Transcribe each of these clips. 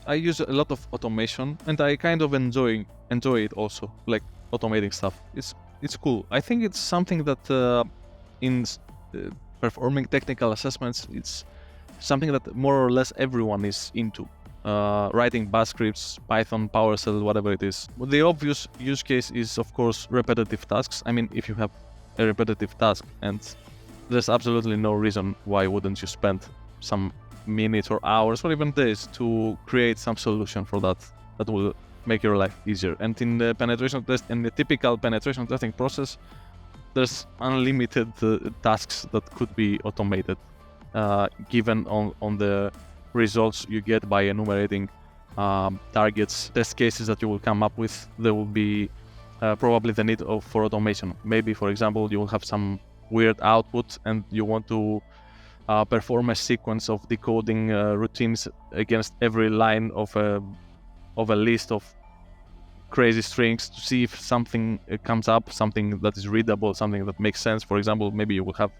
I use a lot of automation, and I kind of enjoy it also, like automating stuff. It's cool. I think it's something that in performing technical assessments, it's something that more or less everyone is into. Writing bash scripts, Python, PowerShell, whatever it is. But the obvious use case is, of course, repetitive tasks. I mean, if you have a repetitive task, and there's absolutely no reason why wouldn't you spend some minutes or hours or even days to create some solution for that will make your life easier. And in the penetration test, in the typical penetration testing process, there's unlimited tasks that could be automated, given on the results you get by enumerating targets, test cases that you will come up with. There will be probably the need for automation. Maybe, for example, you will have some weird output and you want to perform a sequence of decoding routines against every line of a list of crazy strings to see if something comes up, something that is readable, something that makes sense. For example, maybe you will have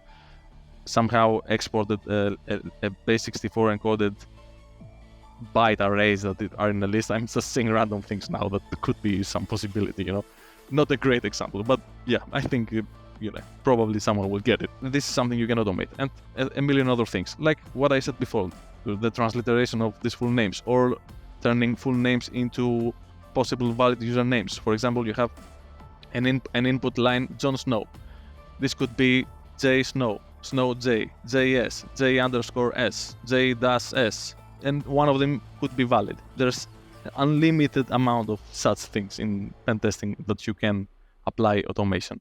somehow exported a base64 encoded byte arrays that are in the list. I'm just saying random things now that could be some possibility, Not a great example, but yeah, I think probably someone will get it. This is something you can automate, and a million other things, like what I said before, the transliteration of these full names, or turning full names into possible valid usernames. For example, you have an input line, Jon Snow. This could be J Snow, Snow J, JS, J_S, J-S, and one of them could be valid. There's an unlimited amount of such things in pen testing that you can apply automation.